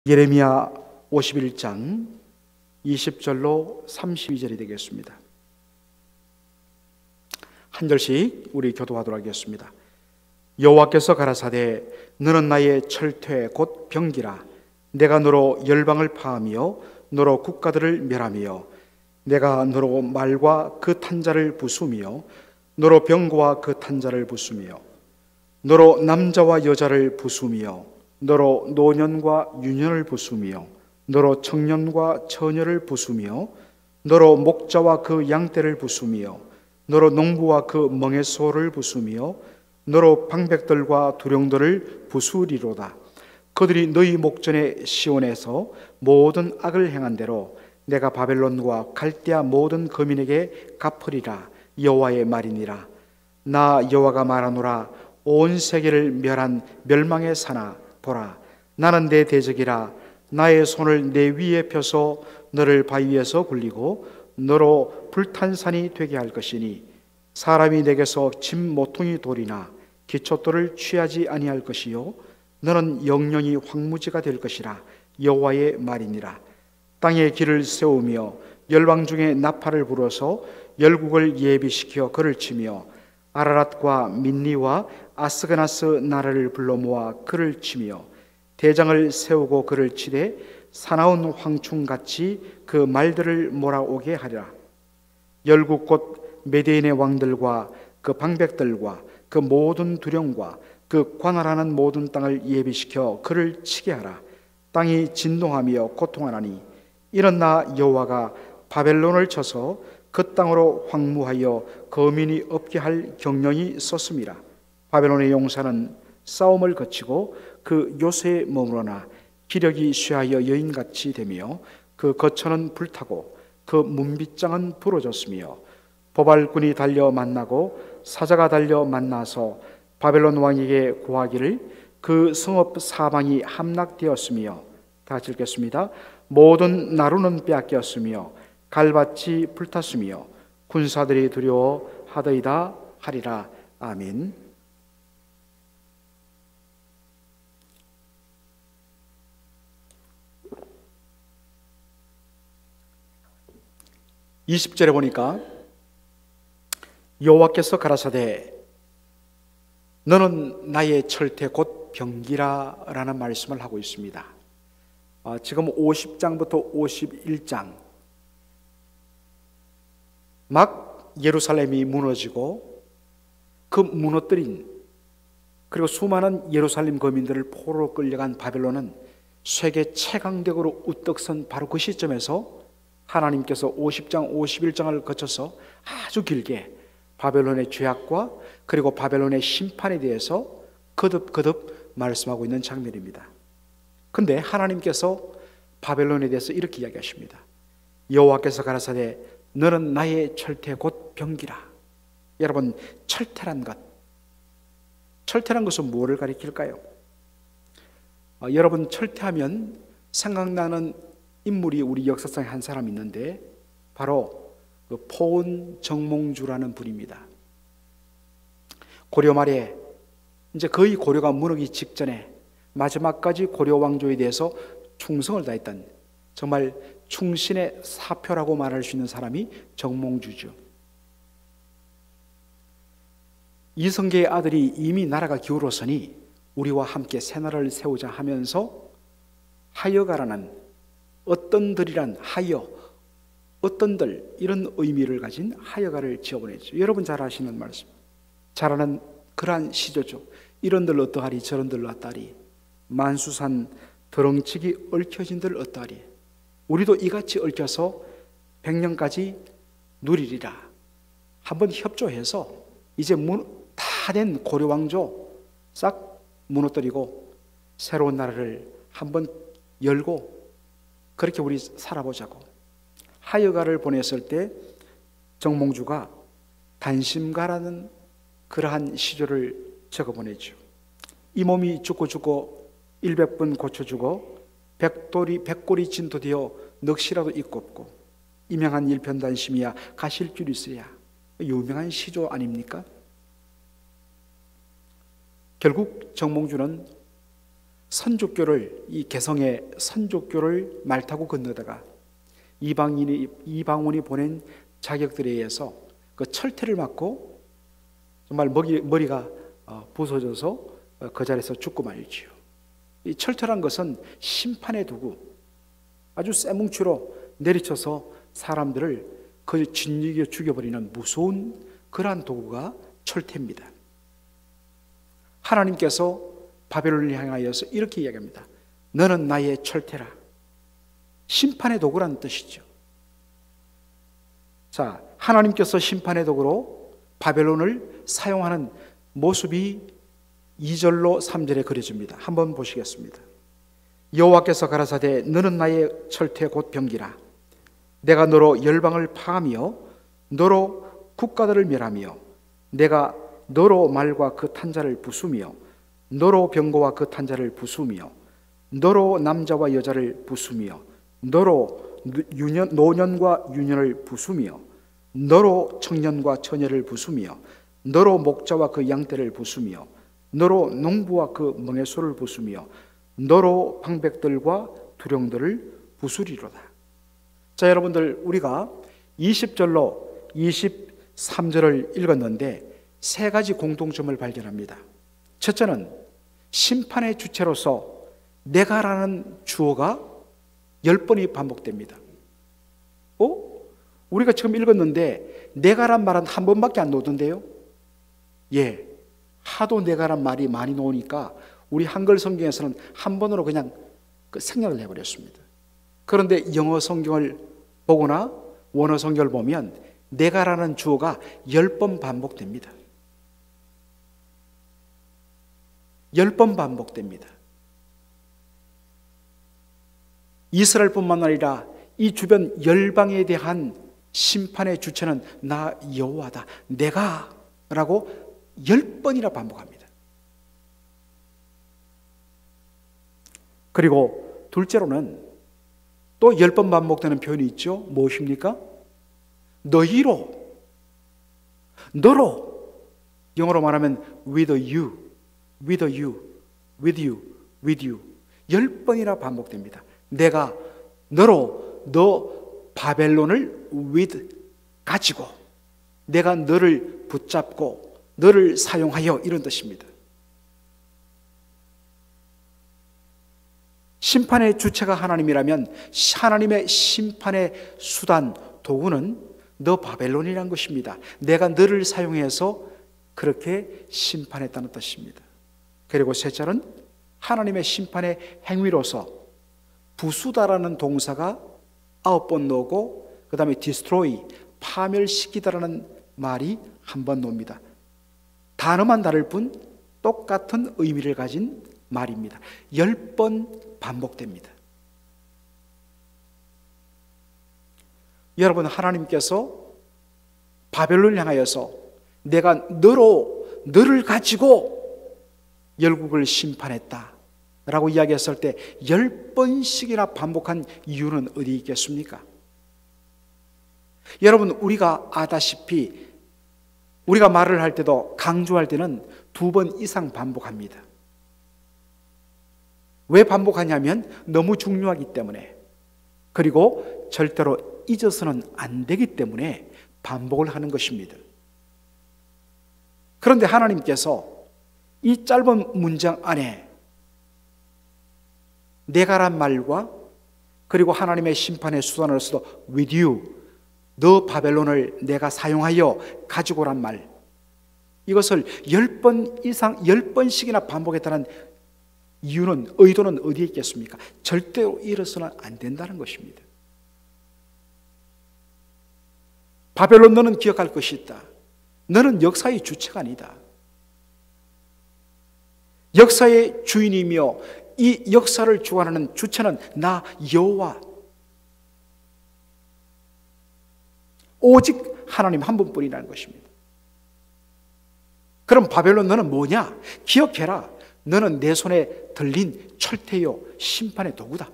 예레미야 51장 20절로 32절이 되겠습니다. 한 절씩 우리 교도하도록 하겠습니다. 여호와께서 가라사대 너는 나의 철퇴 곧 병기라. 내가 너로 열방을 파하며 너로 국가들을 멸하며 내가 너로 말과 그 탄자를 부수며 너로 병거와 그 탄자를 부수며 너로 남자와 여자를 부수며 너로 노년과 유년을 부수며 너로 청년과 처녀를 부수며 너로 목자와 그 양떼를 부수며 너로 농부와 그 멍에 소를 부수며 너로 방백들과 두령들을 부수리로다. 그들이 너희 목전에 시온에서 모든 악을 행한 대로 내가 바벨론과 갈대아 모든 거민에게 갚으리라. 여호와의 말이니라. 나 여호와가 말하노라. 온 세계를 멸한 멸망의 산아 보라. 나는 내 대적이라. 나의 손을 내 위에 펴서 너를 바위 위에서 굴리고 너로 불탄 산이 되게 할 것이니 사람이 내게서 짐 모퉁이 돌이나 기초돌을 취하지 아니할 것이요 너는 영영이 황무지가 될 것이라. 여호와의 말이니라. 땅에 길을 세우며 열방 중에 나팔을 불어서 열국을 예비시켜 그를 치며 아라랏과 민니와 아스그나스 나라를 불러 모아 그를 치며 대장을 세우고 그를 치되 사나운 황충같이 그 말들을 몰아오게 하리라. 열국 곧 메대인의 왕들과 그 방백들과 그 모든 두령과 그 관할하는 모든 땅을 예비시켜 그를 치게 하라. 땅이 진동하며 고통하나니 이는 나 여호와가 바벨론을 쳐서 그 땅으로 황무하여 거민이 없게 할 경령이 썼음이라. 바벨론의 용사는 싸움을 거치고 그 요새에 머무르나 기력이 쇠하여 여인같이 되며 그 거처는 불타고 그 문빗장은 부러졌으며 보발꾼이 달려 만나고 사자가 달려 만나서 바벨론 왕에게 고하기를 그 성읍 사방이 함락되었으며, 다 같이 읽겠습니다. 모든 나루는 빼앗겼으며 갈밭이 불탔으며 군사들이 두려워하더이다 하리라. 아멘. (20절에) 보니까 여호와께서 가라사대 너는 나의 철퇴 곧 병기라 라는 말씀을 하고 있습니다. 지금 50장부터 51장 막 예루살렘이 무너지고 그 무너뜨린 그리고 수많은 예루살렘 거민들을 포로로 끌려간 바벨론은 세계 최강대국으로 우뚝 선 바로 그 시점에서 하나님께서 50장 51장을 거쳐서 아주 길게 바벨론의 죄악과 그리고 바벨론의 심판에 대해서 거듭거듭 말씀하고 있는 장면입니다. 근데 하나님께서 바벨론에 대해서 이렇게 이야기하십니다. 여호와께서 가라사대 너는 나의 철퇴 곧 병기라. 여러분, 철퇴란 것은 무엇을 가리킬까요? 여러분, 철퇴하면 생각나는 인물이 우리 역사상에 한 사람 있는데 바로 그 포은 정몽주라는 분입니다. 고려 말에 이제 거의 고려가 무너지기 직전에 마지막까지 고려 왕조에 대해서 충성을 다했던 정말 충신의 사표라고 말할 수 있는 사람이 정몽주죠. 이성계의 아들이 이미 나라가 기울었으니 우리와 함께 새 나라를 세우자 하면서 하여가라는 어떤들이란 하여, 어떤들 이런 의미를 가진 하여가를 지어보냈죠. 여러분 잘 아시는 말씀, 잘 아는 그러한 시조죠. 이런들 어떠하리 저런들 어떠하리 만수산 더렁치기 얽혀진들 어떠하리. 우리도 이같이 얽혀서 100년까지 누리리라. 한번 협조해서 이제 다 된 고려 왕조 싹 무너뜨리고 새로운 나라를 한번 열고 그렇게 우리 살아보자고. 하여가를 보냈을 때 정몽주가 단심가라는 그러한 시조를 적어보내죠. 이 몸이 죽고 100번 고쳐주고 백골이 진토되어 넋이라도 있고 없고 이명한 일편단심이야 가실 줄 있으랴. 유명한 시조 아닙니까? 결국 정몽주는 선족교를, 이 개성의 선족교를 말 타고 건너다가 이방원이 보낸 자격들에 의해서 그 철퇴를 맞고 정말 머리가 부서져서 그 자리에서 죽고 말지요. 이 철퇴란 것은 심판의 도구, 아주 쇠뭉치로 내리쳐서 사람들을 그 진리게 죽여버리는 무서운 그러한 도구가 철퇴입니다. 하나님께서 바벨론을 향하여서 이렇게 이야기합니다. 너는 나의 철퇴라. 심판의 도구라는 뜻이죠. 자, 하나님께서 심판의 도구로 바벨론을 사용하는 모습이 2절로 3절에 그려집니다. 한번 보시겠습니다. 여호와께서 가라사대 너는 나의 철퇴 곧 병기라. 내가 너로 열방을 파하며 너로 국가들을 멸하며 내가 너로 말과 그 탄자를 부수며 너로 병거와 그 탄자를 부수며 너로 남자와 여자를 부수며 너로 노년과 유년을 부수며 너로 청년과 처녀를 부수며 너로 목자와 그 양떼를 부수며 너로 농부와 그 멍에소를 부수며 너로 방백들과 두령들을 부수리로다. 자, 여러분들, 우리가 20절로 23절을 읽었는데 세 가지 공통점을 발견합니다. 첫째는 심판의 주체로서 내가라는 주어가 10번이 반복됩니다. 우리가 지금 읽었는데 내가란 말은 한 번밖에 안 나오던데요. 예, 하도 내가란 말이 많이 나오니까 우리 한글 성경에서는 한 번으로 그냥 생략을 해버렸습니다. 그런데 영어 성경을 보거나 원어 성경을 보면 내가라는 주어가 10번 반복됩니다. 10번 반복됩니다. 이스라엘뿐만 아니라 이 주변 열방에 대한 심판의 주체는 나 여호와다, 내가 라고 10번이나 반복합니다. 그리고 둘째로는 또 10번 반복되는 표현이 있죠. 무엇입니까? 너희로, 너로, 영어로 말하면 with you, with you, with you, with you 10번이나 반복됩니다. 내가 너로, 너 바벨론을 with 가지고 내가 너를 붙잡고 너를 사용하여, 이런 뜻입니다. 심판의 주체가 하나님이라면 하나님의 심판의 수단, 도구는 너 바벨론이라는 것입니다. 내가 너를 사용해서 그렇게 심판했다는 뜻입니다. 그리고 셋째는 하나님의 심판의 행위로서 부수다라는 동사가 9번 나오고 그 다음에 destroy, 파멸시키다라는 말이 한 번 나옵니다. 단어만 다를 뿐 똑같은 의미를 가진 말입니다. 10번 반복됩니다. 여러분, 하나님께서 바벨론을 향하여서 내가 너를 가지고 열국을 심판했다 라고 이야기했을 때 10번씩이나 반복한 이유는 어디 있겠습니까? 여러분, 우리가 아다시피 우리가 말을 할 때도 강조할 때는 2번 이상 반복합니다. 왜 반복하냐면 너무 중요하기 때문에, 그리고 절대로 잊어서는 안 되기 때문에 반복을 하는 것입니다. 그런데 하나님께서 이 짧은 문장 안에 내가란 말과 그리고 하나님의 심판의 수단으로서도 with you, 너 바벨론을 내가 사용하여 가지고란 말, 이것을 10번 이상 10번씩이나 반복했다는 이유는, 의도는 어디에 있겠습니까? 절대로 이래서는 안 된다는 것입니다. 바벨론, 너는 기억할 것이 있다. 너는 역사의 주체가 아니다. 역사의 주인이며 이 역사를 주관하는 주체는 나 여호와, 오직 하나님 한 분뿐이라는 것입니다. 그럼 바벨론, 너는 뭐냐? 기억해라. 너는 내 손에 들린 철퇴요 심판의 도구다.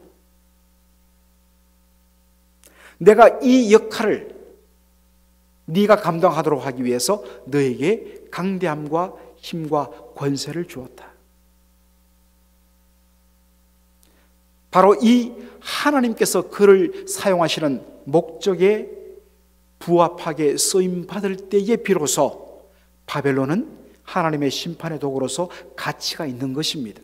내가 이 역할을 네가 감당하도록 하기 위해서 너에게 강대함과 힘과 권세를 주었다. 바로 이 하나님께서 그를 사용하시는 목적에 부합하게 쓰임받을 때에 비로소 바벨론은 하나님의 심판의 도구로서 가치가 있는 것입니다.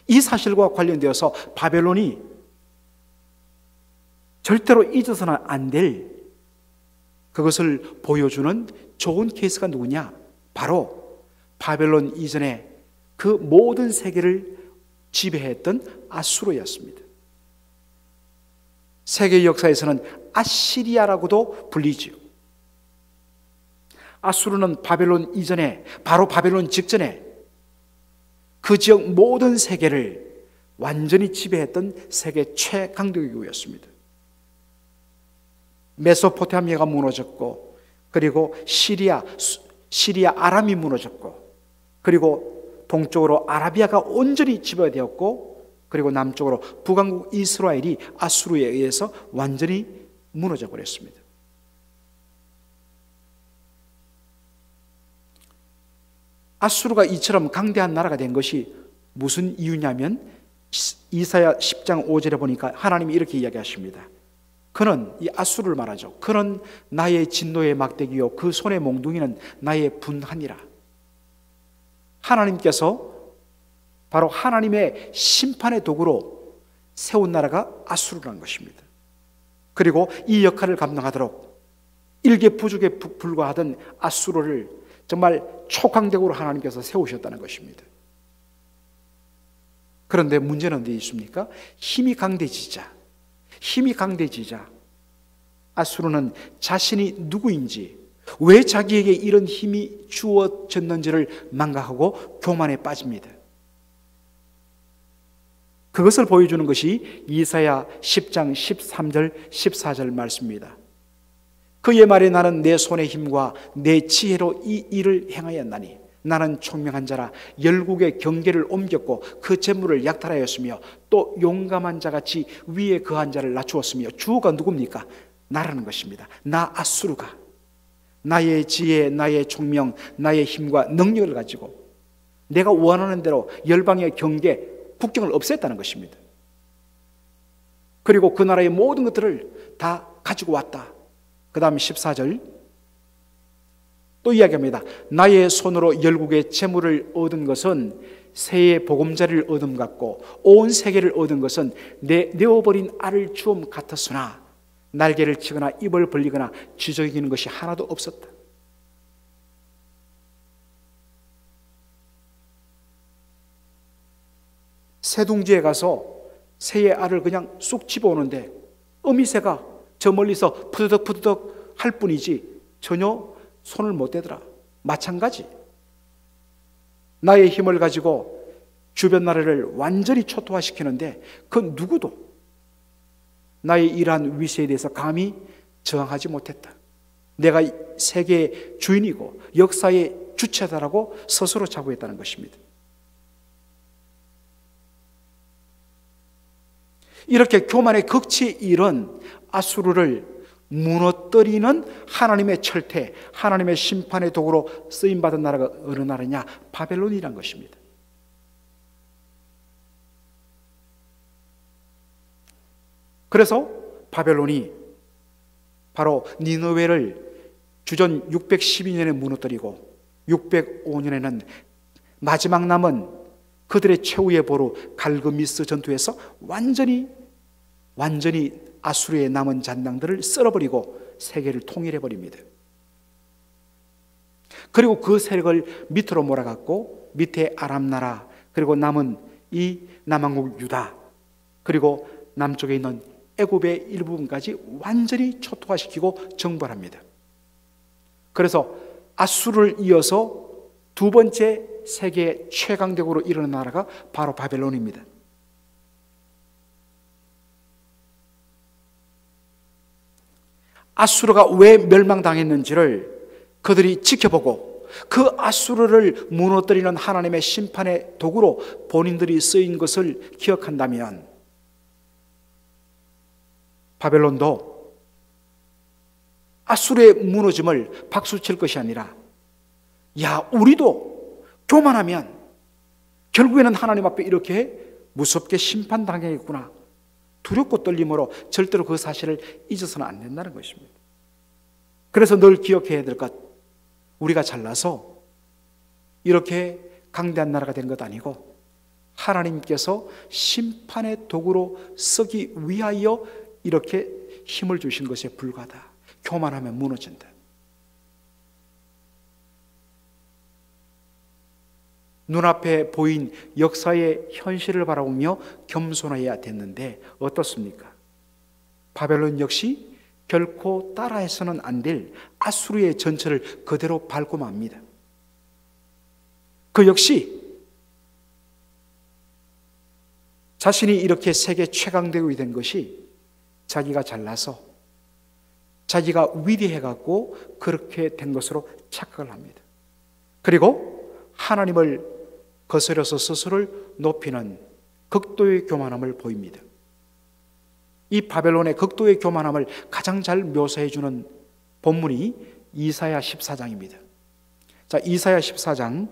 이 사실과 관련되어서 바벨론이 절대로 잊어서는 안 될 그것을 보여주는 좋은 케이스가 누구냐? 바로 바벨론 이전에 그 모든 세계를 지배했던 아수르였습니다. 세계 역사에서는 아시리아라고도 불리지요. 아수르는 바벨론 이전에, 바로 바벨론 직전에 그 지역 모든 세계를 완전히 지배했던 세계 최강대국이었습니다. 메소포타미아가 무너졌고, 그리고 시리아 아람이 무너졌고, 그리고 동쪽으로 아라비아가 온전히 지배되었고, 그리고 남쪽으로 북왕국 이스라엘이 아수르에 의해서 완전히 무너져 버렸습니다. 아수르가 이처럼 강대한 나라가 된 것이 무슨 이유냐면 이사야 10장 5절에 보니까 하나님이 이렇게 이야기하십니다. 그는, 이 아수르를 말하죠. 그는 나의 진노의 막대기요 그 손의 몽둥이는 나의 분하니라. 하나님께서 바로 하나님의 심판의 도구로 세운 나라가 아수르라는 것입니다. 그리고 이 역할을 감당하도록 일개부족에 불과하던 아수르를 정말 초강대국으로 하나님께서 세우셨다는 것입니다. 그런데 문제는 어디 있습니까? 힘이 강대지자 아수르는 자신이 누구인지, 왜 자기에게 이런 힘이 주어졌는지를 망각하고 교만에 빠집니다. 그것을 보여주는 것이 이사야 10장 13절 14절 말씀입니다. 그의 말에 나는 내 손의 힘과 내 지혜로 이 일을 행하였나니 나는 총명한 자라 열국의 경계를 옮겼고 그 재물을 약탈하였으며 또 용감한 자같이 위에 거한 자를 낮추었으며. 주어가 누굽니까? 나라는 것입니다. 나 아수르가 나의 지혜, 나의 총명, 나의 힘과 능력을 가지고 내가 원하는 대로 열방의 경계, 국경을 없앴다는 것입니다. 그리고 그 나라의 모든 것들을 다 가지고 왔다. 그 다음 14절 또 이야기합니다. 나의 손으로 열국의 재물을 얻은 것은 새의 보금자리를 얻음 같고 온 세계를 얻은 것은 내어버린 알을 주움 같았으나 날개를 치거나 입을 벌리거나 지저귀는 것이 하나도 없었다. 새둥지에 가서 새의 알을 그냥 쑥 집어오는데 어미새가 저 멀리서 푸드덕푸드덕 할 뿐이지 전혀 손을 못 대더라. 마찬가지. 나의 힘을 가지고 주변 나라를 완전히 초토화시키는데 그 누구도 나의 이러한 위세에 대해서 감히 저항하지 못했다. 내가 세계의 주인이고 역사의 주체다라고 스스로 자부했다는 것입니다. 이렇게 교만의 극치에 이른 아수르를 무너뜨리는 하나님의 철퇴, 하나님의 심판의 도구로 쓰임받은 나라가 어느 나라냐? 바벨론이란 것입니다. 그래서 바벨론이 바로 니느웨를 주전 612년에 무너뜨리고 605년에는 마지막 남은 그들의 최후의 보루 갈그미스 전투에서 완전히 아수르의 남은 잔당들을 썰어버리고 세계를 통일해버립니다. 그리고 그 세력을 밑으로 몰아갔고 밑에 아람 나라, 그리고 남은 이 남왕국 유다, 그리고 남쪽에 있는 애굽의 일부분까지 완전히 초토화시키고 정벌합니다. 그래서 아수르를 이어서 두 번째 세계 최강대국으로 일어난 나라가 바로 바벨론입니다. 아수르가 왜 멸망당했는지를 그들이 지켜보고 그 아수르를 무너뜨리는 하나님의 심판의 도구로 본인들이 쓰인 것을 기억한다면 바벨론도 아수르의 무너짐을 박수칠 것이 아니라, 야, 우리도 교만하면 결국에는 하나님 앞에 이렇게 무섭게 심판당하겠구나, 두렵고 떨림으로 절대로 그 사실을 잊어서는 안 된다는 것입니다. 그래서 늘 기억해야 될 것, 우리가 잘나서 이렇게 강대한 나라가 된 것 아니고 하나님께서 심판의 도구로 쓰기 위하여 이렇게 힘을 주신 것에 불과하다. 교만하면 무너진다. 눈앞에 보인 역사의 현실을 바라보며 겸손해야 됐는데 어떻습니까? 바벨론 역시 결코 따라해서는 안 될 아수르의 전철을 그대로 밟고 맙니다. 그 역시 자신이 이렇게 세계 최강대국이 된 것이 자기가 잘나서 자기가 위대해갖고 그렇게 된 것으로 착각을 합니다. 그리고 하나님을 거스려서 스스로를 높이는 극도의 교만함을 보입니다. 이 바벨론의 극도의 교만함을 가장 잘 묘사해 주는 본문이 이사야 14장입니다. 자, 이사야 14장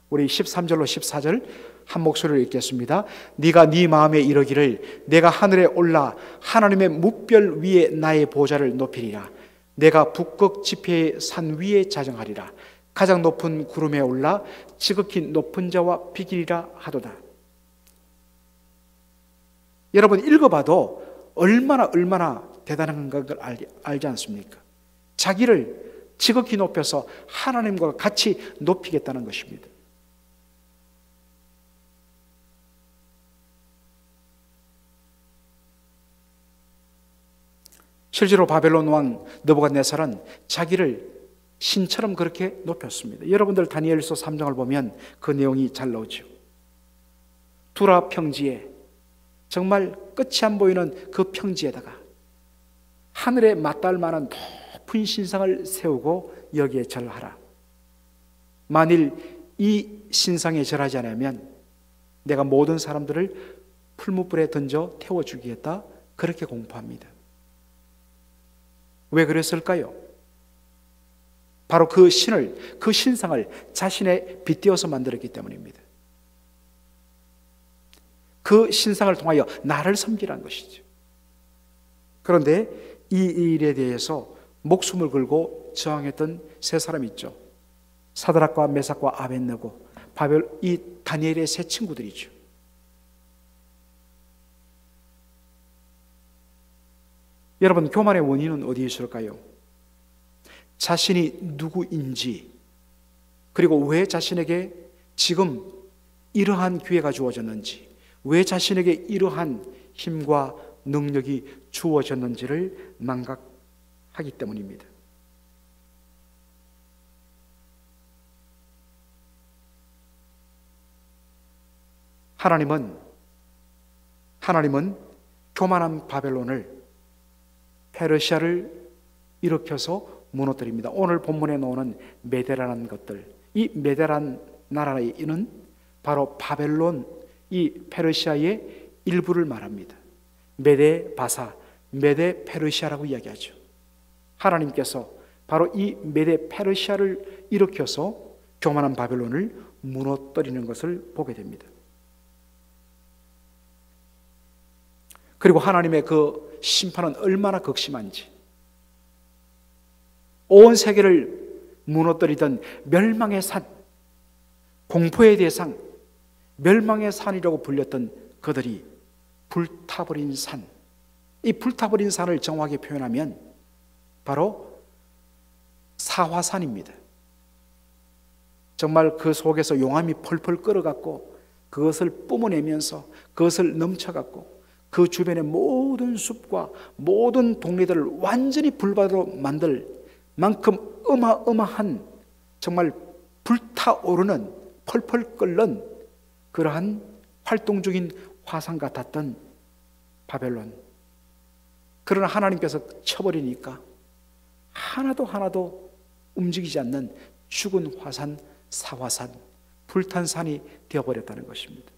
우리 13절로 14절 한 목소리로 읽겠습니다. 네가 네 마음에 이르기를 내가 하늘에 올라 하나님의 뭇별 위에 나의 보좌를 높이리라. 내가 북극 지폐의 산 위에 자정하리라. 가장 높은 구름에 올라 지극히 높은 자와 비기리라 하도다. 여러분 읽어봐도 얼마나 대단한 걸 알지 않습니까? 자기를 지극히 높여서 하나님과 같이 높이겠다는 것입니다. 실제로 바벨론 왕 느부갓네살은 자기를 신처럼 그렇게 높였습니다. 여러분들 다니엘서 3장을 보면 그 내용이 잘 나오죠. 두라 평지에 정말 끝이 안 보이는 그 평지에다가 하늘에 맞닿을 만한 높은 신상을 세우고 여기에 절하라. 만일 이 신상에 절하지 않으면 내가 모든 사람들을 풀무불에 던져 태워 죽이겠다, 그렇게 공포합니다. 왜 그랬을까요? 바로 그 신을, 그 신상을 자신의 빗대어서 만들었기 때문입니다. 그 신상을 통하여 나를 섬기라는 것이죠. 그런데 이 일에 대해서 목숨을 걸고 저항했던 세 사람이 있죠. 사드락과 메삭과 아벳느고, 이 다니엘의 세 친구들이죠. 여러분, 교만의 원인은 어디에 있을까요? 자신이 누구인지, 그리고 왜 자신에게 지금 이러한 기회가 주어졌는지, 왜 자신에게 이러한 힘과 능력이 주어졌는지를 망각하기 때문입니다. 하나님은 교만한 바벨론을, 페르시아를 일으켜서 무너뜨립니다. 오늘 본문에 나오는 메데라는 것들, 이 메데란 나라에는 바로 바벨론, 이 페르시아의 일부를 말합니다. 메데 바사, 메데 페르시아라고 이야기하죠. 하나님께서 바로 이 메데 페르시아를 일으켜서 교만한 바벨론을 무너뜨리는 것을 보게 됩니다. 그리고 하나님의 그 심판은 얼마나 극심한지, 온 세계를 무너뜨리던 멸망의 산, 공포의 대상, 멸망의 산이라고 불렸던 그들이 불타버린 산, 이 불타버린 산을 정확하게 표현하면 바로 사화산입니다. 정말 그 속에서 용암이 펄펄 끓어갖고 그것을 뿜어내면서 그것을 넘쳐갖고 그 주변의 모든 숲과 모든 동네들을 완전히 불바다로 만들 만큼 어마어마한, 정말 불타오르는, 펄펄 끓는 그러한 활동적인 화산 같았던 바벨론. 그러나 하나님께서 쳐버리니까 하나도 움직이지 않는 죽은 화산, 사화산, 불탄 산이 되어버렸다는 것입니다.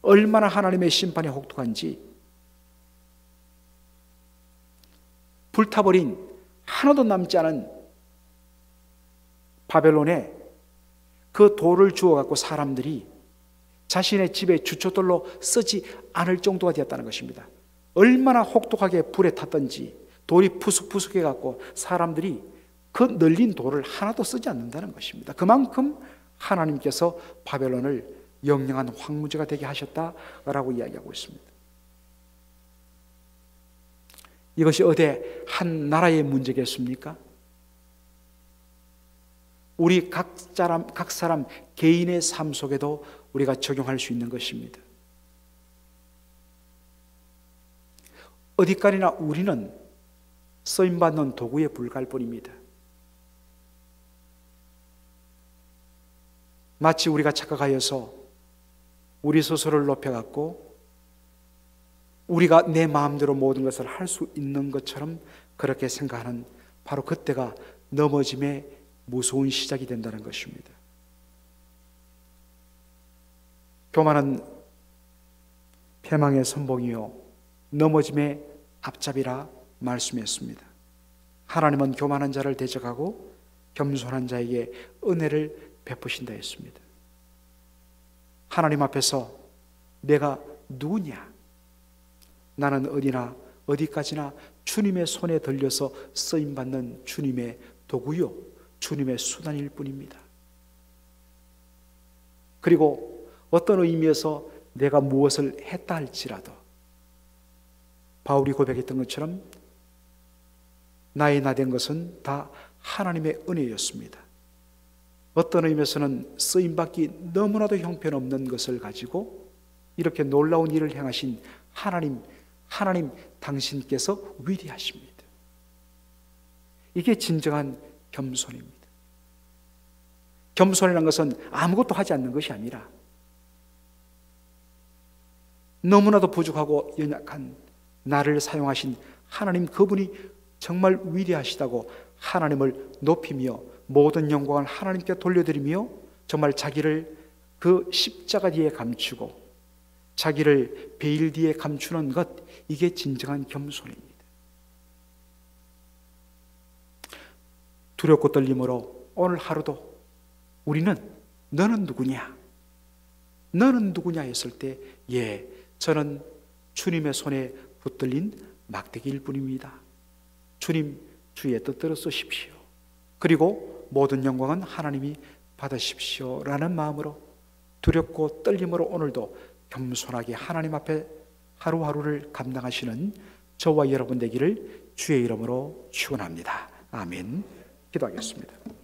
얼마나 하나님의 심판이 혹독한지, 불타버린 하나도 남지 않은 바벨론에 그 돌을 주워갖고 사람들이 자신의 집의 주춧돌로 쓰지 않을 정도가 되었다는 것입니다. 얼마나 혹독하게 불에 탔던지 돌이 푸석푸석해 갖고 사람들이 그 널린 돌을 하나도 쓰지 않는다는 것입니다. 그만큼 하나님께서 바벨론을 영영한 황무지가 되게 하셨다라고 이야기하고 있습니다. 이것이 어디 한 나라의 문제겠습니까? 우리 각 사람 개인의 삶 속에도 우리가 적용할 수 있는 것입니다. 어디까지나 우리는 쓰임받는 도구에 불과할 뿐입니다. 마치 우리가 착각하여서 우리 스스로를 높여갖고 우리가 내 마음대로 모든 것을 할 수 있는 것처럼 그렇게 생각하는 바로 그때가 넘어짐의 무서운 시작이 된다는 것입니다. 교만은 패망의 선봉이요 넘어짐의 앞잡이라 말씀했습니다. 하나님은 교만한 자를 대적하고 겸손한 자에게 은혜를 베푸신다 했습니다. 하나님 앞에서 내가 누구냐? 나는 어디나 어디까지나 주님의 손에 들려서 쓰임받는 주님의 도구요 주님의 수단일 뿐입니다. 그리고 어떤 의미에서 내가 무엇을 했다 할지라도 바울이 고백했던 것처럼 나의 나된 것은 다 하나님의 은혜였습니다. 어떤 의미에서는 쓰임받기 너무나도 형편없는 것을 가지고 이렇게 놀라운 일을 행하신 하나님 당신께서 위대하십니다. 이게 진정한 겸손입니다. 겸손이라는 것은 아무것도 하지 않는 것이 아니라 너무나도 부족하고 연약한 나를 사용하신 하나님 그분이 정말 위대하시다고 하나님을 높이며 모든 영광을 하나님께 돌려드리며 정말 자기를 그 십자가 뒤에 감추고 자기를 베일 뒤에 감추는 것, 이게 진정한 겸손입니다. 두렵고 떨림으로 오늘 하루도 우리는 너는 누구냐? 너는 누구냐 했을 때 저는 주님의 손에 붙들린 막대기일 뿐입니다. 주님 주의 뜻대로 쓰십시오. 그리고 모든 영광은 하나님이 받으십시오 라는 마음으로 두렵고 떨림으로 오늘도 겸손하게 하나님 앞에 하루하루를 감당하시는 저와 여러분 되기를 주의 이름으로 축원합니다. 아멘. 기도하겠습니다.